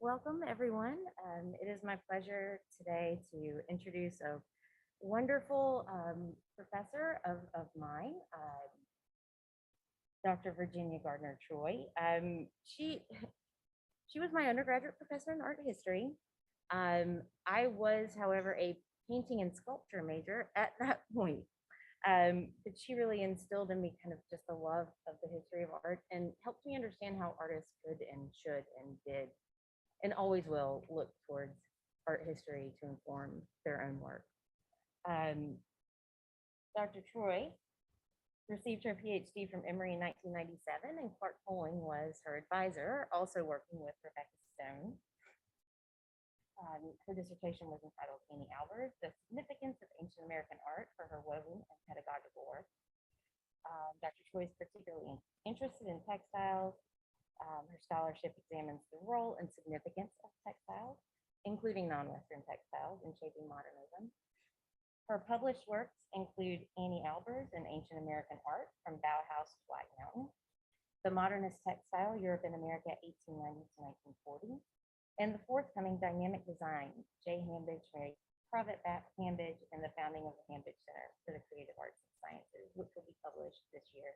Welcome, everyone. It is my pleasure today to introduce a wonderful professor of mine, Dr. Virginia Gardner Troy. She was my undergraduate professor in art history. I was, however, a painting and sculpture major at that point. But she really instilled in me kind of just a love of the history of art and helped me understand how artists could and should and did and always will look towards art history to inform their own work. Dr. Troy received her PhD from Emory in 1997, and Clark Poling was her advisor, also working with Rebecca Stone. Her dissertation was entitled Anni-Albers, The Significance of Ancient American Art for Her Woven and Pedagogical Work. Dr. Troy is particularly interested in textiles. Her scholarship examines the role and significance of textiles, including non-Western textiles, in shaping modernism. Her published works include Anni-Albers and Ancient American Art from Bauhaus to White Mountain, The Modernist Textile, Europe and America, 1890 to 1940, and the forthcoming Dynamic Design, J. Hambidge, Mary Crovatt Hambidge, and the founding of the Hambidge Center for the Creative Arts and Sciences, which will be published this year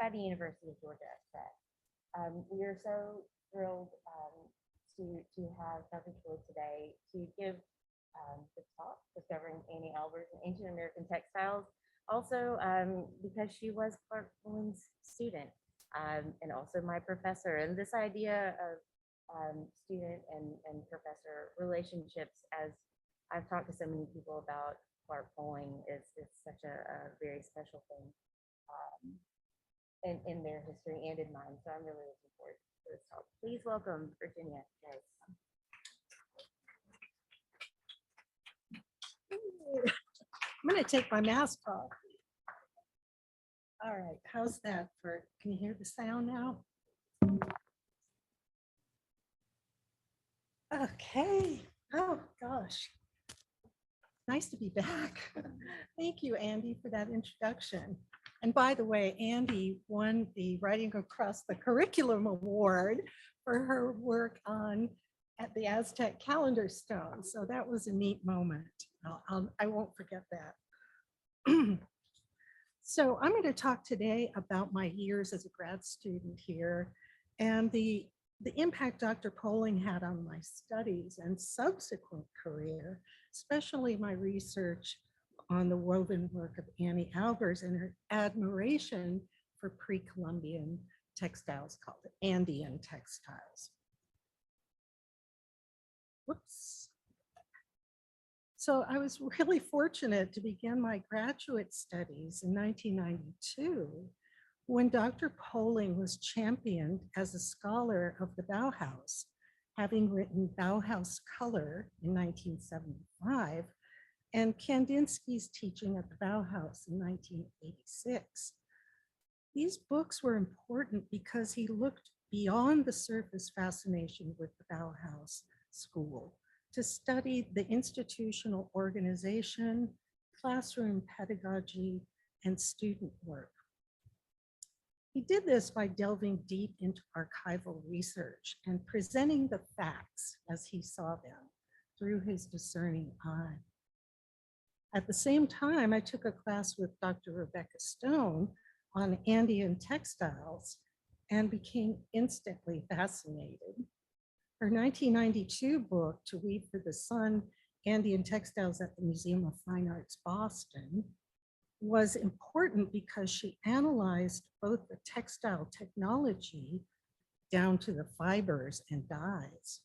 by the University of Georgia Press. We are so thrilled to have Dr. Troy today to give the talk discovering Anni-Albers and Ancient American Textiles, also because she was Clark Poling's student and also my professor. And this idea of student and professor relationships, as I've talked to so many people about Clark Poling, is such a very special thing. In their history and in mine. So I'm really looking forward to this talk. Please welcome Virginia. I'm going to take my mask off. All right, how's that for, can you hear the sound now? Okay, oh gosh. Nice to be back. Thank you, Andy, for that introduction. And by the way, Andy won the Writing Across the Curriculum Award for her work at the Aztec calendar stone. So that was a neat moment. I won't forget that. So I'm going to talk today about my years as a grad student here and the impact Dr. Poling had on my studies and subsequent career, especially my research on the woven work of Anni-Albers and her admiration for pre-Columbian textiles called Andean textiles. Whoops. So I was really fortunate to begin my graduate studies in 1992 when Dr. Poling was championed as a scholar of the Bauhaus, having written Bauhaus Color in 1975 and Kandinsky's Teaching at the Bauhaus in 1986. These books were important because he looked beyond the surface fascination with the Bauhaus school to study the institutional organization, classroom pedagogy, and student work. He did this by delving deep into archival research and presenting the facts as he saw them through his discerning eye. At the same time, I took a class with Dr. Rebecca Stone on Andean textiles and became instantly fascinated. Her 1992 book, To Weave for the Sun, Andean Textiles at the Museum of Fine Arts, Boston, was important because she analyzed both the textile technology down to the fibers and dyes,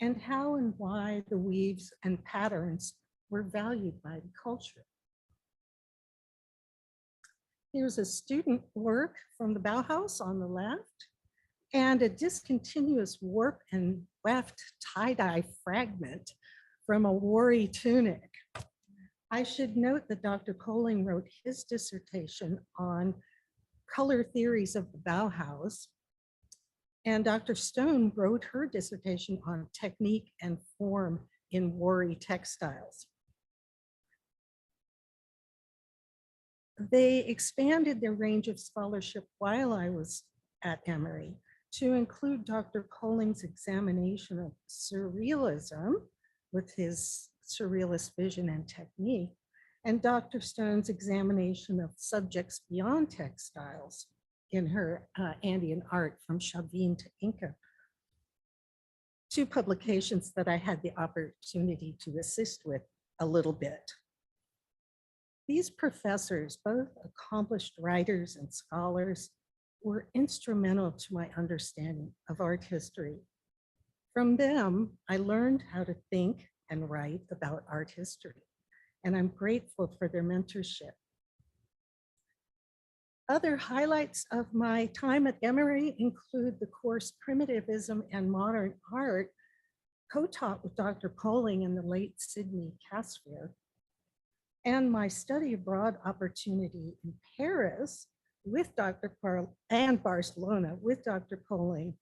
and how and why the weaves and patterns were valued by the culture. Here's a student work from the Bauhaus on the left, and a discontinuous warp and weft tie-dye fragment from a Wari tunic. I should note that Dr. Poling wrote his dissertation on color theories of the Bauhaus, and Dr. Stone wrote her dissertation on technique and form in Wari textiles. They expanded their range of scholarship while I was at Emory to include Dr. Polling's examination of surrealism with his surrealist vision and technique, and Dr. Stone's examination of subjects beyond textiles in her Andean art from Chavin to Inca. Two publications that I had the opportunity to assist with a little bit. These professors, both accomplished writers and scholars, were instrumental to my understanding of art history. From them, I learned how to think and write about art history, and I'm grateful for their mentorship. Other highlights of my time at Emory include the course Primitivism and Modern Art, co-taught with Dr. Polling and the late Sidney Casfier, and my study abroad opportunity in Paris with Dr. and Barcelona with Dr. Polling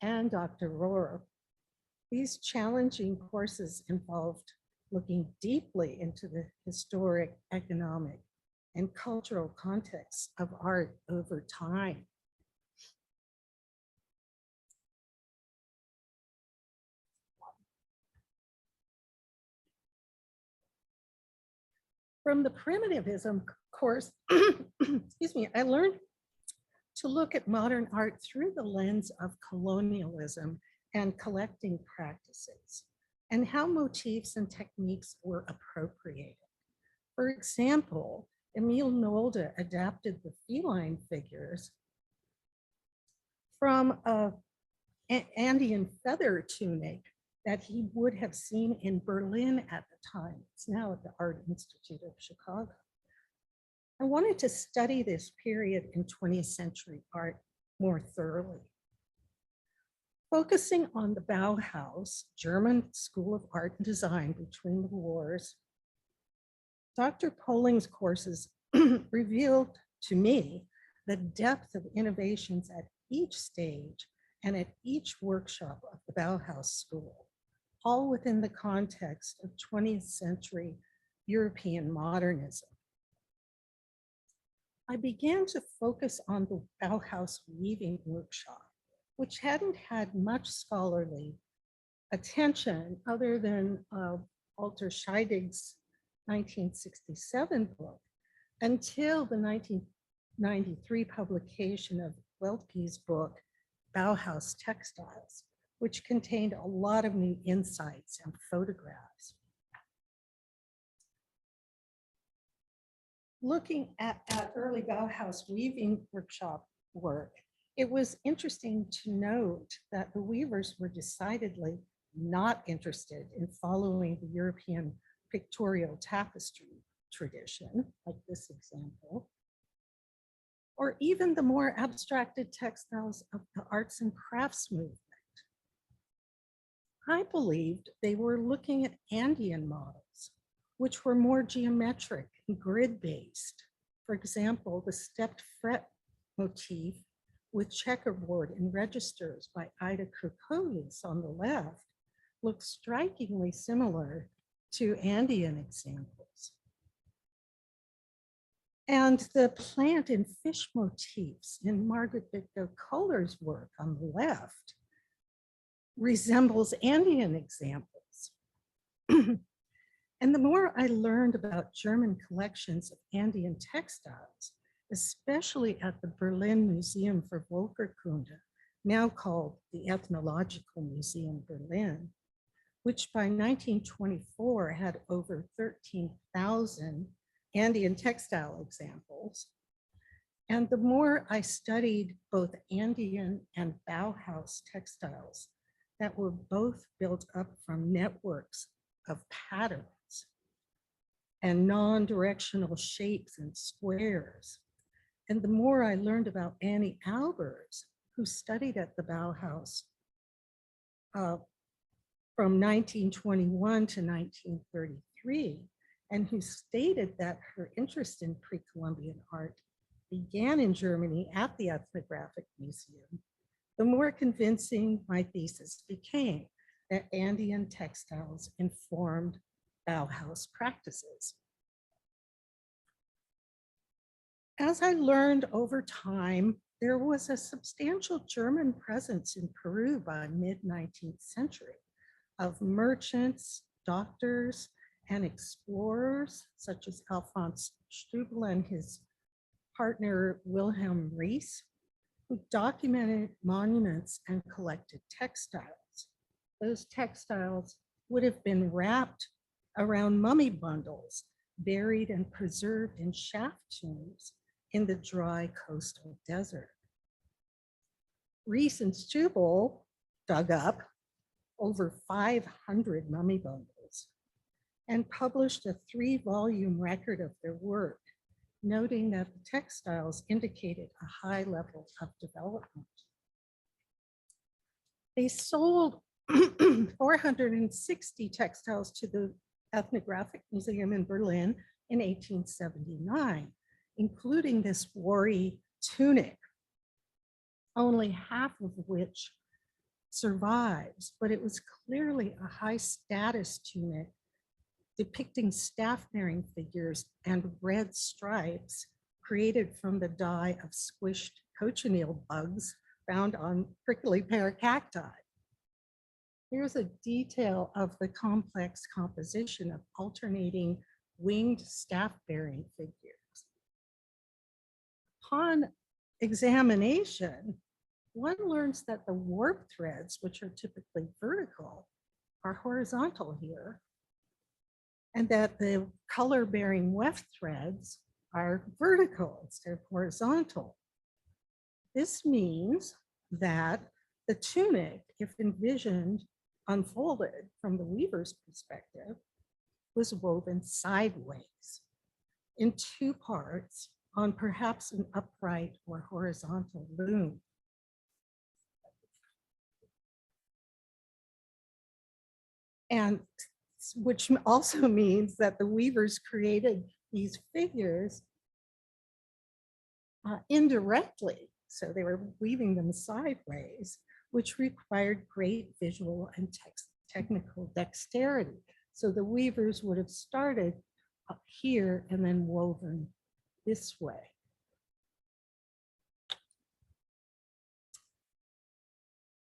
and Dr. Rohr. These challenging courses involved looking deeply into the historic, economic, and cultural context of art over time. From the primitivism course, excuse me, I learned to look at modern art through the lens of colonialism and collecting practices, and how motifs and techniques were appropriated. For example, Emile Nolde adapted the feline figures from an Andean feather tunic that he would have seen in Berlin at the time. It's now at the Art Institute of Chicago. I wanted to study this period in 20th century art more thoroughly. Focusing on the Bauhaus, German School of Art and Design between the wars, Dr. Polling's courses revealed to me the depth of innovations at each stage and at each workshop of the Bauhaus School, all within the context of 20th century European modernism. I began to focus on the Bauhaus weaving workshop, which hadn't had much scholarly attention other than Walter Scheidig's 1967 book until the 1993 publication of Weltke's book, Bauhaus Textiles, which contained a lot of new insights and photographs. Looking at early Bauhaus weaving workshop work, it was interesting to note that the weavers were decidedly not interested in following the European pictorial tapestry tradition, like this example, or even the more abstracted textiles of the arts and crafts movement. I believed they were looking at Andean models, which were more geometric and grid-based. For example, the stepped fret motif with checkerboard and registers by Ida Krukovius on the left looks strikingly similar to Andean examples. And the plant and fish motifs in Margaret Victor Kohler's work on the left resembles Andean examples. And the more I learned about German collections of Andean textiles, especially at the Berlin Museum for Völkerkunde, now called the Ethnological Museum Berlin, which by 1924 had over 13,000 Andean textile examples. And the more I studied both Andean and Bauhaus textiles that were both built up from networks of patterns and non-directional shapes and squares. And the more I learned about Anni-Albers, who studied at the Bauhaus from 1921 to 1933, and who stated that her interest in pre-Columbian art began in Germany at the Ethnographic Museum, the more convincing my thesis became that Andean textiles informed Bauhaus practices. As I learned over time there was a substantial German presence in Peru by mid-19th century of merchants, doctors, and explorers such as Alphonse Strubel and his partner Wilhelm Rees, who documented monuments and collected textiles. Those textiles would have been wrapped around mummy bundles, buried and preserved in shaft tombs in the dry coastal desert. Rees and Strubel dug up over 500 mummy bundles and published a 3-volume record of their work, noting that the textiles indicated a high level of development. They sold 460 textiles to the Ethnographic Museum in Berlin in 1879, including this wari tunic, only half of which survives, but it was clearly a high status tunic depicting staff-bearing figures and red stripes created from the dye of squished cochineal bugs found on prickly pear cacti. Here's a detail of the complex composition of alternating winged staff-bearing figures. Upon examination, one learns that the warp threads, which are typically vertical, are horizontal here, and that the color-bearing weft threads are vertical instead of horizontal. This means that the tunic, if envisioned unfolded from the weaver's perspective, was woven sideways in 2 parts on perhaps an upright or horizontal loom. And which also means that the weavers created these figures indirectly. So they were weaving them sideways, which required great visual and technical dexterity. So the weavers would have started up here and then woven this way.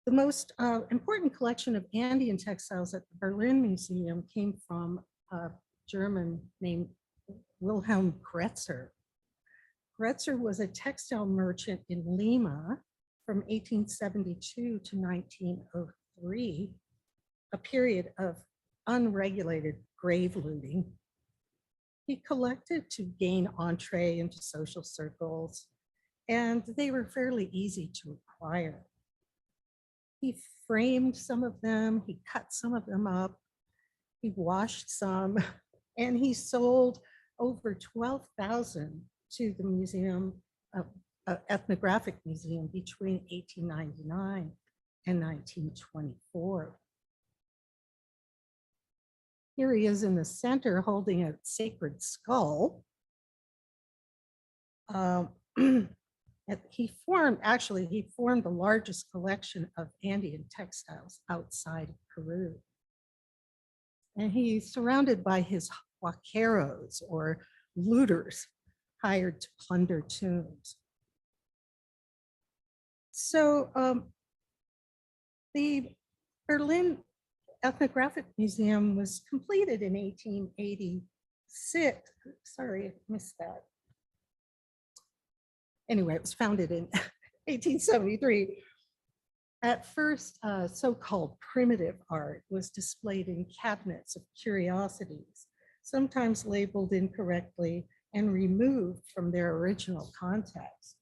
The most important collection of Andean textiles at the Berlin Museum came from a German named Wilhelm Gretzer. Gretzer was a textile merchant in Lima from 1872 to 1903, a period of unregulated grave looting. He collected to gain entree into social circles, and they were fairly easy to acquire. He framed some of them, he cut some of them up, he washed some, and he sold over 12,000 to the museum, Ethnographic Museum between 1899 and 1924. Here he is in the center holding a sacred skull. He formed the largest collection of Andean textiles outside of Peru. And he's surrounded by his huaqueros, or looters, hired to plunder tombs. So the Berlin Ethnographic Museum was completed in 1886. Sorry, I missed that. Anyway, it was founded in 1873. At first, so-called primitive art was displayed in cabinets of curiosities, sometimes labeled incorrectly and removed from their original context.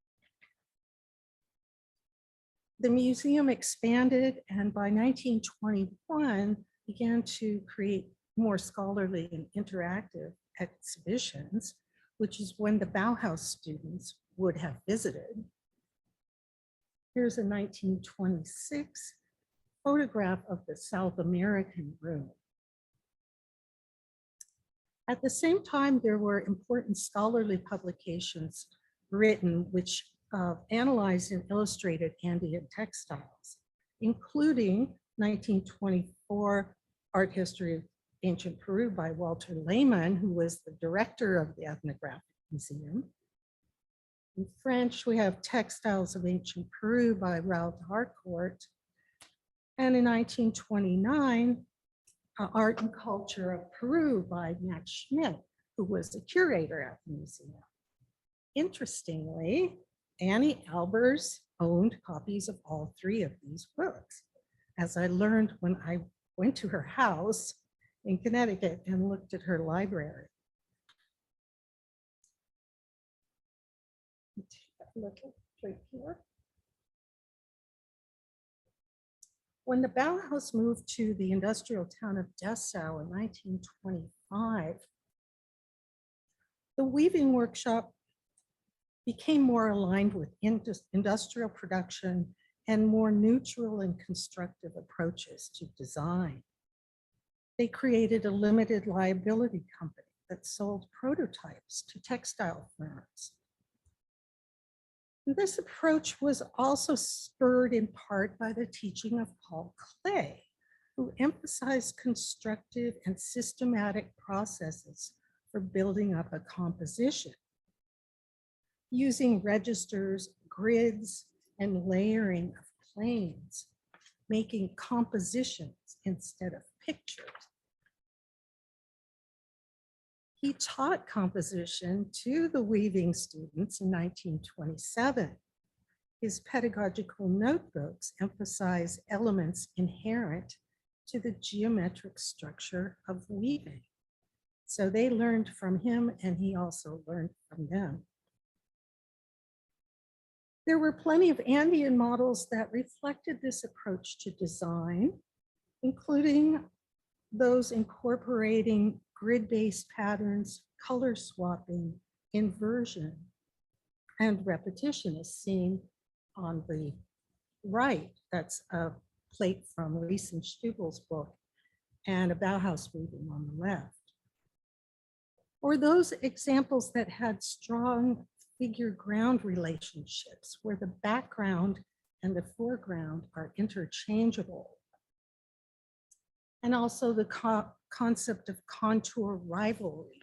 The museum expanded, and by 1921 began to create more scholarly and interactive exhibitions, which is when the Bauhaus students would have visited. Here's a 1926 photograph of the South American room. At the same time, there were important scholarly publications written which analyzed and illustrated Andean textiles, including 1924 Art History of Ancient Peru by Walter Lehmann, who was the director of the Ethnographic Museum, In French, we have Textiles of Ancient Peru by Raoul Harcourt. And in 1929, Art and Culture of Peru by Max Schmidt, who was the curator at the museum. Interestingly, Anni-Albers owned copies of all three of these books, as I learned when I went to her house in Connecticut and looked at her library. Look right here. When the Bauhaus moved to the industrial town of Dessau in 1925, the weaving workshop became more aligned with industrial production and more neutral and constructive approaches to design. They created a limited liability company that sold prototypes to textile firms. This approach was also spurred in part by the teaching of Paul Klee, who emphasized constructive and systematic processes for building up a composition, using registers, grids, and layering of planes, making compositions instead of pictures. He taught composition to the weaving students in 1927. His pedagogical notebooks emphasize elements inherent to the geometric structure of weaving. So they learned from him, and he also learned from them. There were plenty of Andean models that reflected this approach to design, including those incorporating grid-based patterns, color swapping, inversion, and repetition, as seen on the right. That's a plate from Reese and Stubel's book, and a Bauhaus weaving on the left. Or those examples that had strong figure-ground relationships, where the background and the foreground are interchangeable. And also the concept of contour rivalry,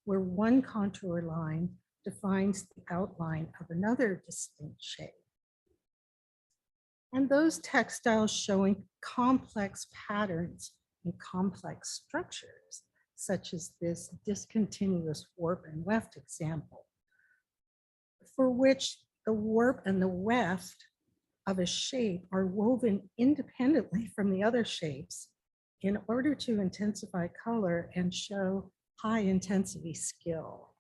where one contour line defines the outline of another distinct shape. And those textiles showing complex patterns and complex structures, such as this discontinuous warp and weft example, for which the warp and the weft of a shape are woven independently from the other shapes in order to intensify color and show high intensity skill.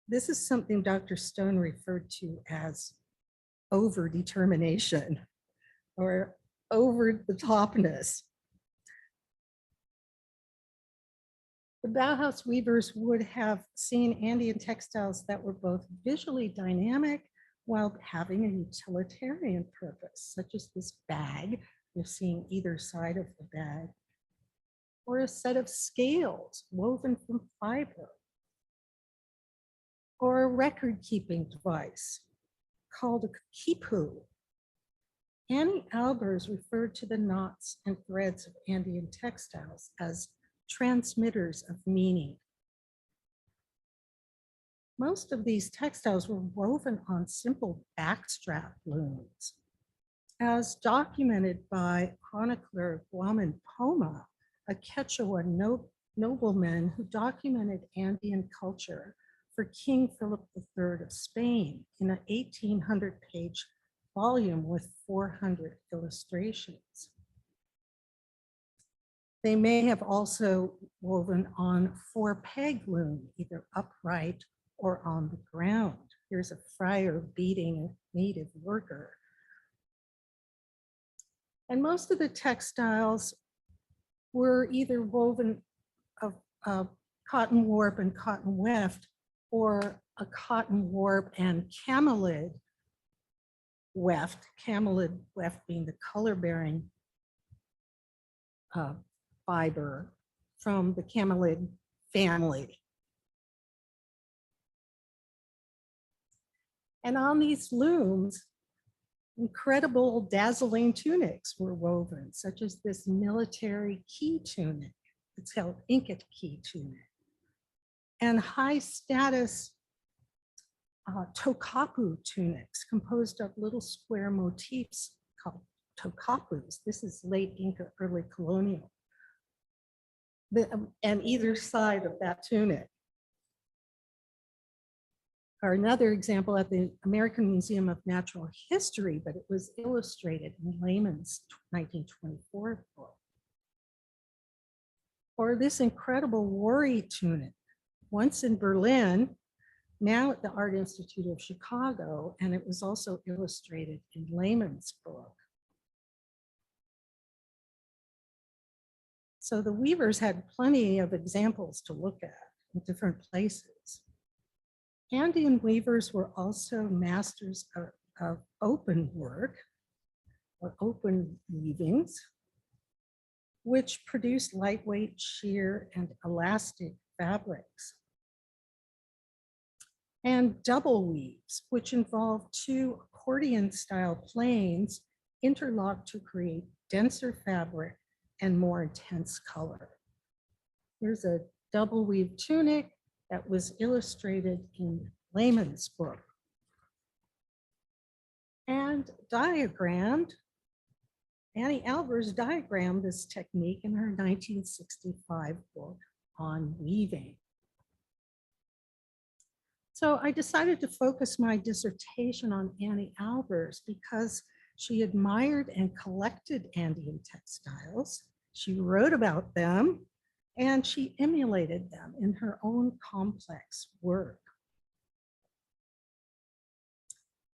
This is something Dr. Stone referred to as over-determination or over-the-topness. The Bauhaus weavers would have seen Andean textiles that were both visually dynamic while having a utilitarian purpose, such as this bag you're seeing either side of the bag, or a set of scales woven from fiber, or a record-keeping device called a kipu. Anni-Albers referred to the knots and threads of Andean textiles as transmitters of meaning. Most of these textiles were woven on simple backstrap looms. As documented by chronicler Guaman Poma, a Quechua nobleman who documented Andean culture for King Philip III of Spain in an 1800-page volume with 400 illustrations. They may have also woven on 4-peg loom, either upright or on the ground. Here's a friar beating a native worker. And most of the textiles were either woven of cotton warp and cotton weft, or a cotton warp and camelid weft, camelid weft being the color-bearing fiber from the camelid family. And on these looms, incredible dazzling tunics were woven, such as this military key tunic. It's called Incat key tunic. And high status tokapu tunics composed of little square motifs called tokapus. This is late Inca, early colonial. And either side of that tunic. Or another example at the American Museum of Natural History, but it was illustrated in Lehman's 1924 book. Or this incredible Wari tunic, once in Berlin, now at the Art Institute of Chicago, and it was also illustrated in Lehman's book. So the weavers had plenty of examples to look at in different places. Andean weavers were also masters of open work or open weavings, which produced lightweight, sheer, and elastic fabrics. And double weaves, which involved two accordion-style planes interlocked to create denser fabric and more intense color. Here's a double weave tunic that was illustrated in Lehman's book. And diagrammed, Anni-Albers diagrammed this technique in her 1965 book on weaving. So I decided to focus my dissertation on Anni-Albers because she admired and collected Andean textiles. She wrote about them and she emulated them in her own complex work.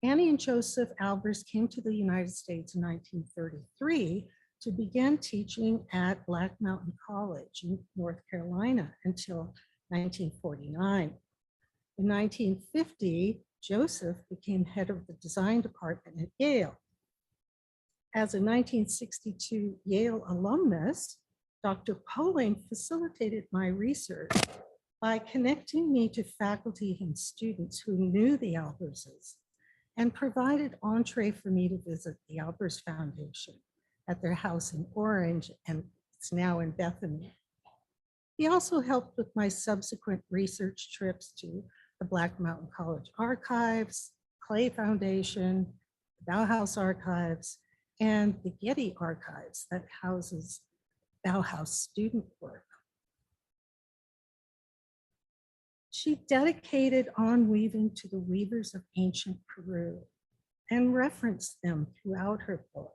Annie and Joseph Albers came to the United States in 1933 to begin teaching at Black Mountain College in North Carolina until 1949. In 1950, Joseph became head of the design department at Yale. As a 1962 Yale alumnus, Dr. Poling facilitated my research by connecting me to faculty and students who knew the Alberses and provided entree for me to visit the Albers Foundation at their house in Orange, and it's now in Bethany. He also helped with my subsequent research trips to the Black Mountain College Archives, Clay Foundation, the Bauhaus Archives, and the Getty Archives that houses Bauhaus student work. She dedicated on weaving to the weavers of ancient Peru and referenced them throughout her book.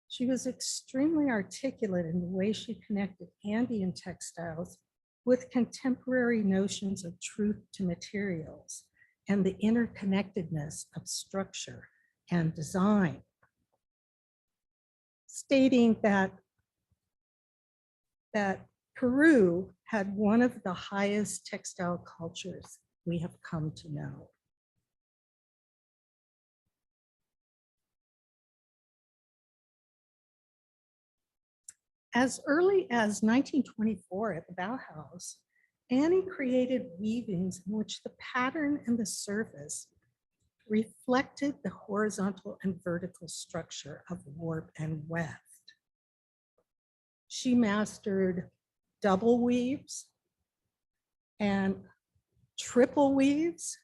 She was extremely articulate in the way she connected Andean textiles with contemporary notions of truth to materials and the interconnectedness of structure and design, stating that Peru had one of the highest textile cultures we have come to know. As early as 1924 at the Bauhaus, Annie created weavings in which the pattern and the surface reflected the horizontal and vertical structure of warp and weft. She mastered double weaves and triple weaves.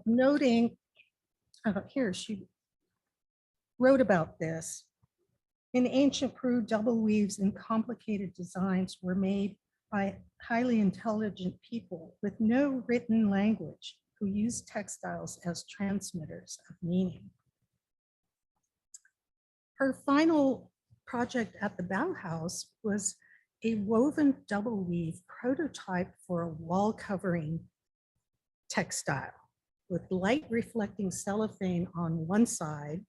Noting, here she wrote about this. In ancient Peru, double weaves and complicated designs were made by highly intelligent people with no written language who used textiles as transmitters of meaning. Her final project at the Bauhaus was a woven double weave prototype for a wall covering textile with light reflecting cellophane on one side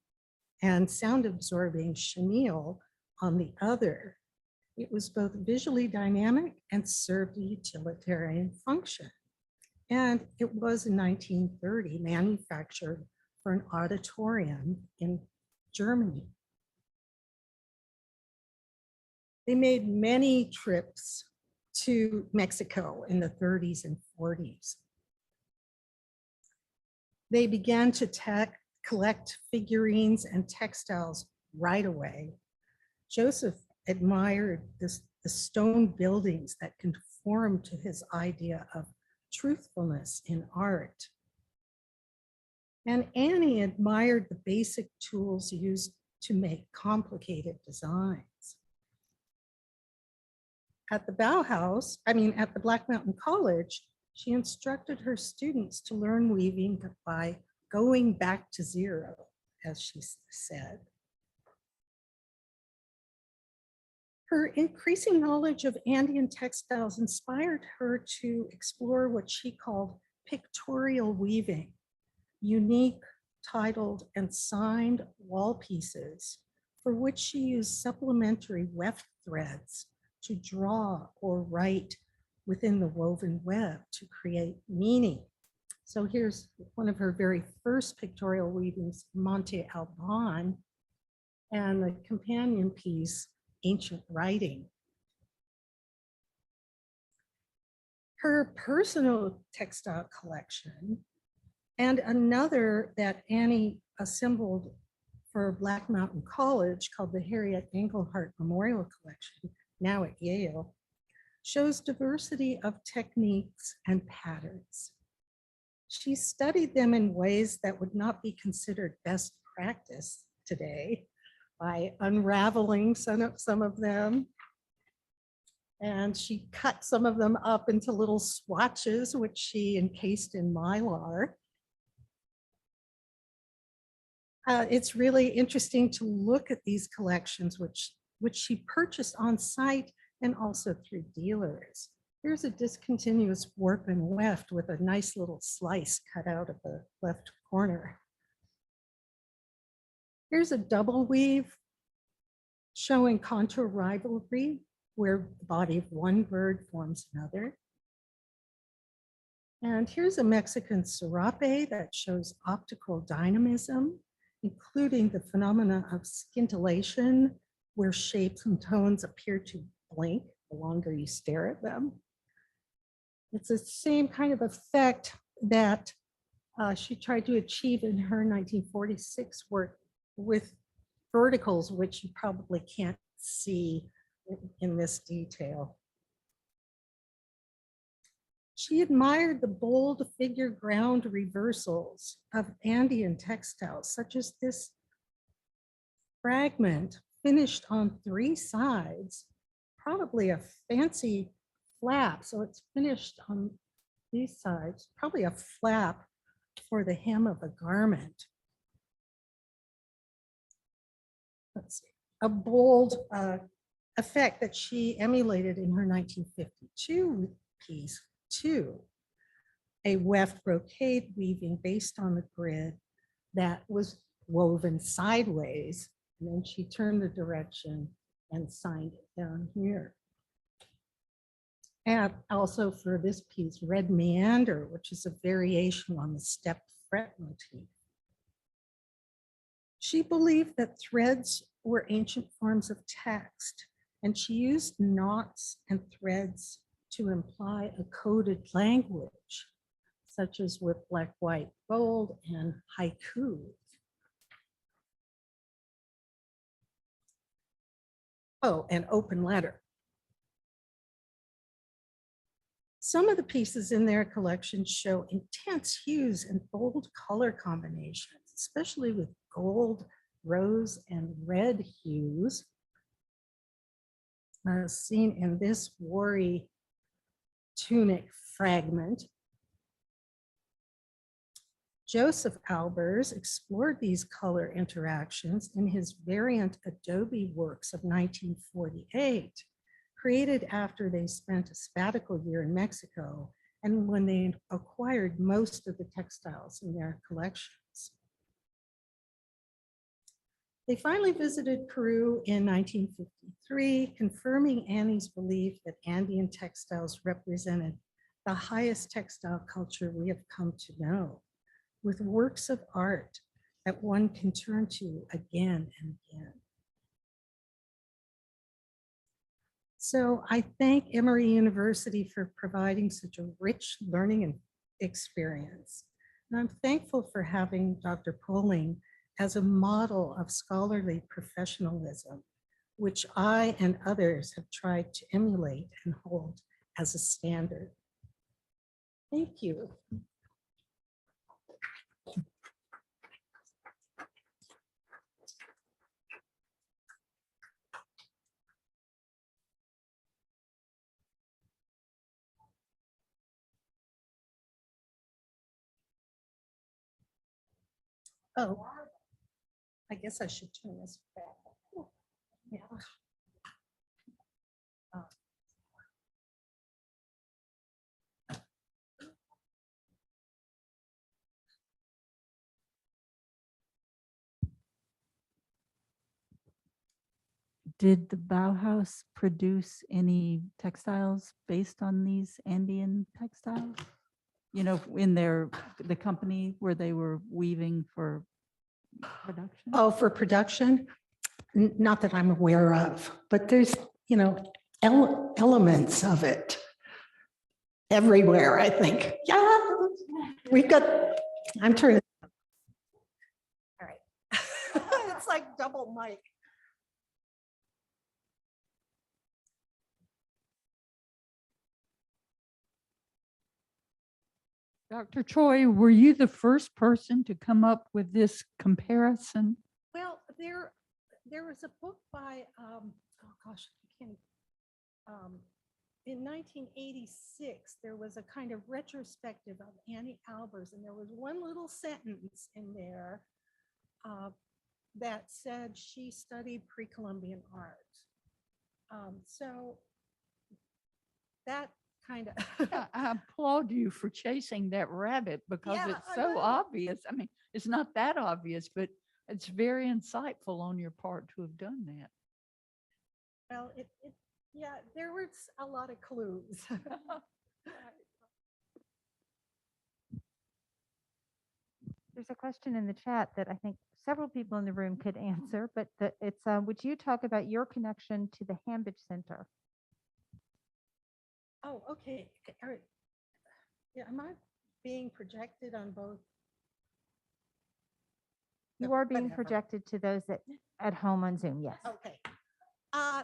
and sound absorbing chenille on the other. It was both visually dynamic and served a utilitarian function. And it was in 1930 manufactured for an auditorium in Germany. They made many trips to Mexico in the 30s and 40s. They began to collect figurines and textiles right away. Joseph admired the the stone buildings that conform to his idea of truthfulness in art. And Annie admired the basic tools used to make complicated designs. At the Bauhaus, at the Black Mountain College, she instructed her students to learn weaving by going back to zero, as she said. Her increasing knowledge of Andean textiles inspired her to explore what she called pictorial weaving, unique, titled, and signed wall pieces for which she used supplementary weft threads to draw or write within the woven web to create meaning. So here's one of her very first pictorial weavings, Monte Alban, and the companion piece, Ancient Writing. Her personal textile collection and another that Annie assembled for Black Mountain College called the Harriet Engelhart Memorial Collection, now at Yale, shows diversity of techniques and patterns. She studied them in ways that would not be considered best practice today by unraveling some of them. And she cut some of them up into little swatches, which she encased in mylar. It's really interesting to look at these collections, which she purchased on site and also through dealers. Here's a discontinuous warp and weft with a nice little slice cut out of the left corner. Here's a double weave showing contour rivalry, where the body of one bird forms another. And here's a Mexican serape that shows optical dynamism, including the phenomena of scintillation, where shapes and tones appear to blink the longer you stare at them. It's the same kind of effect that she tried to achieve in her 1946 work with verticals, which you probably can't see in this detail. She admired the bold figure ground reversals of Andean textiles, such as this fragment finished on 3 sides, probably a fancy flap. So it's finished on these sides, probably a flap for the hem of a garment. Let's see, a bold effect that she emulated in her 1952 piece, too, a weft brocade weaving based on the grid that was woven sideways. And then she turned the direction and signed it down here. And also for this piece, Red Meander, which is a variation on the stepped fret motif. She believed that threads were ancient forms of text, and she used knots and threads to imply a coded language, such as with black, white, gold, and haiku. Oh, and open letter. Some of the pieces in their collection show intense hues and bold color combinations, especially with gold, rose, and red hues, seen in this Wari tunic fragment. Joseph Albers explored these color interactions in his variant Adobe works of 1948, created after they spent a sabbatical year in Mexico and when they acquired most of the textiles in their collections. They finally visited Peru in 1953, confirming Annie's belief that Andean textiles represented the highest textile culture we have come to know, with works of art that one can turn to again and again. So I thank Emory University for providing such a rich learning experience. And I'm thankful for having Dr. Poling as a model of scholarly professionalism which I and others have tried to emulate and hold as a standard. Thank you. Oh, I guess I should turn this back. Yeah. Did the Bauhaus produce any textiles based on these Andean textiles? You know, in the company where they were weaving for production? Oh, for production? Not that I'm aware of, but there's, elements of it everywhere, I think. Yeah, we've got, I'm turning. All right. It's like double mic. Dr. Troy, were you the first person to come up with this comparison? Well, there was a book by, oh gosh, I can't, in 1986, there was a kind of retrospective of Anni-Albers, and there was one little sentence in there that said she studied pre-Columbian art. So that kind of. I applaud you for chasing that rabbit because Yeah, it's I so know. obvious. I mean, it's not that obvious, but it's very insightful on your part to have done that. Well, yeah, there was a lot of clues. There's a question in the chat that I think several people in the room could answer, but it's, would you talk about your connection to the Hambidge Center? Oh, okay. All right. Yeah, am I being projected on both? You are being Whatever. projected to those that at home on Zoom, yes. Okay.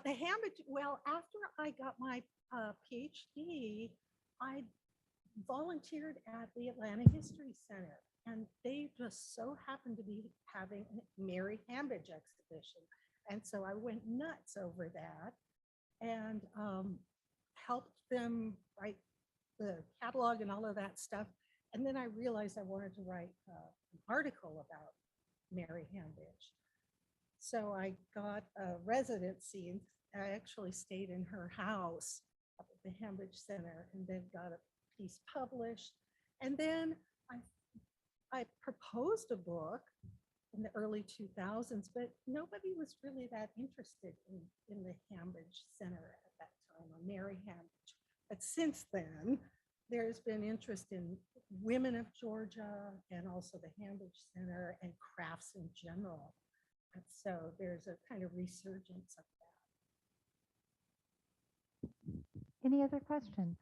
The Hambidge, well, after I got my PhD, I volunteered at the Atlanta History Center, and they just so happened to be having a Mary Hambidge exhibition. And so I went nuts over that and helped them write the catalog and all of that stuff. And then I realized I wanted to write an article about Mary Hambidge. So I got a residency, and I actually stayed in her house up at the Hambidge Center, and then got a piece published. And then I proposed a book in the early 2000s, but nobody was really that interested in the Hambidge Center at that time, or Mary Hambidge. But since then, there's been interest in women of Georgia and also the Hambidge Center and crafts in general. And so there's a kind of resurgence of that. Any other questions?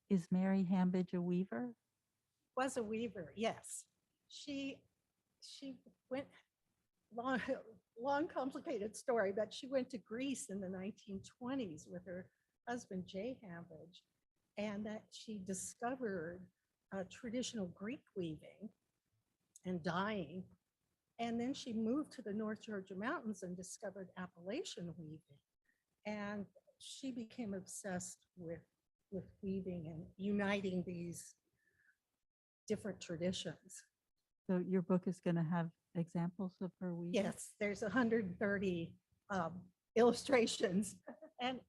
Is Mary Hambidge a weaver? Was a weaver, yes. She went, long complicated story, but she went to Greece in the 1920s with her husband, Jay Hambidge, and that she discovered traditional Greek weaving and dyeing. And then she moved to the North Georgia mountains and discovered Appalachian weaving. And she became obsessed with weaving and uniting these different traditions. So your book is going to have examples of her weaving? Yes, there's 130 illustrations. And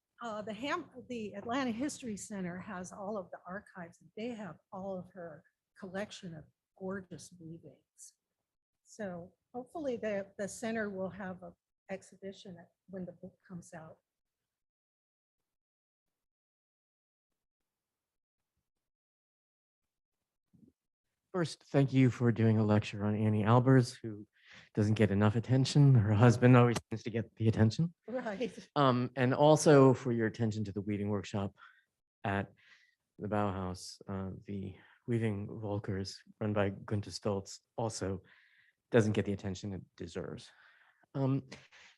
the Atlanta History Center has all of the archives. They have all of her collection of gorgeous weavings. So hopefully the center will have an exhibition when the book comes out. First, thank you for doing a lecture on Anni-Albers, who doesn't get enough attention. Her husband always seems to get the attention. Right. And also for your attention to the weaving workshop at the Bauhaus. The Weaving Volkers, run by Gunther Stoltz, also doesn't get the attention it deserves.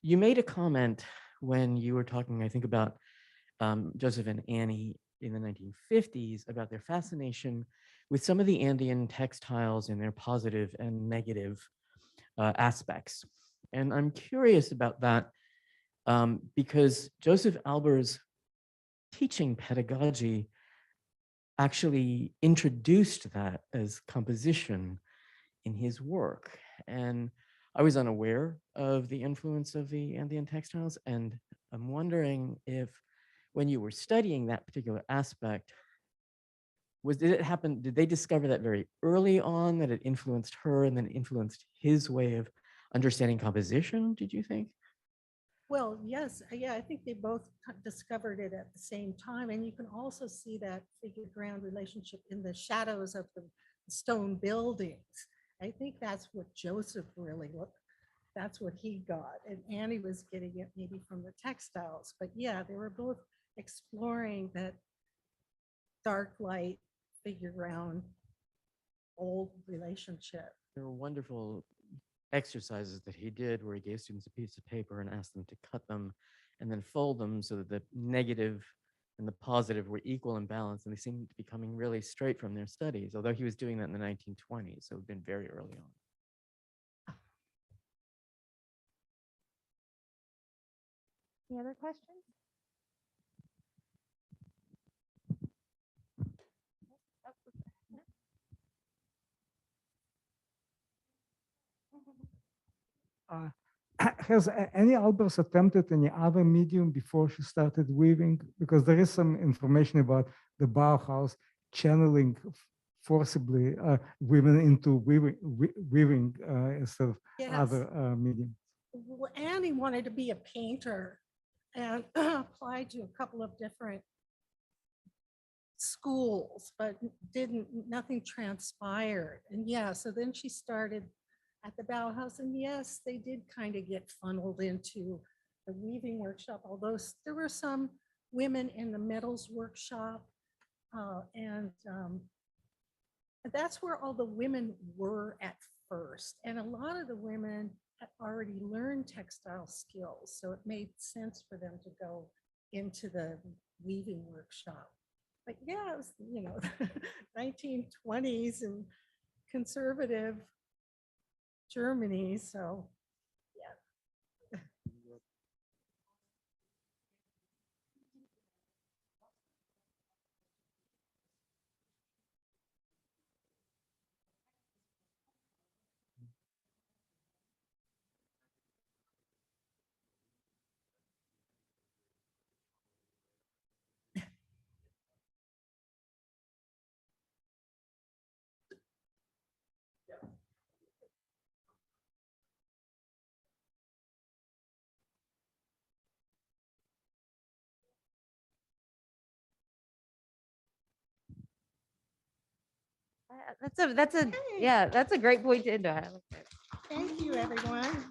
You made a comment when you were talking, I think, about Joseph and Annie in the 1950s about their fascination with some of the Andean textiles and their positive and negative aspects. And I'm curious about that because Joseph Albers' teaching pedagogy actually introduced that as composition in his work. And I was unaware of the influence of the Andean textiles. And I'm wondering if when you were studying that particular aspect, did they discover that very early on, that it influenced her and then influenced his way of understanding composition, did you think? Well, yes, yeah, I think they both discovered it at the same time. And you can also see that figure ground relationship in the shadows of the stone buildings. I think that's what Joseph really looked, that's what he got. And Annie was getting it maybe from the textiles. But yeah, they were both exploring that dark light figure ground old relationship. There were wonderful exercises that he did where he gave students a piece of paper and asked them to cut them and then fold them so that the negative and the positive were equal and balanced, and they seemed to be coming really straight from their studies, although he was doing that in the 1920s, so it had been very early on. Any other questions? Has Anni-Albers attempted any other medium before she started weaving? Because there is some information about the Bauhaus channeling forcibly women into weaving instead of Yes. other mediums. Annie wanted to be a painter and applied to a couple of different schools, but nothing transpired. And yeah, so then she started at the Bauhaus, and yes, they did kind of get funneled into the weaving workshop, although there were some women in the metals workshop. And that's where all the women were at first. And a lot of the women had already learned textile skills, so it made sense for them to go into the weaving workshop. But yeah, it was, 1920s and conservative Germany, so yeah. That's a Hey. yeah, that's a great point to end on. Thank you, everyone.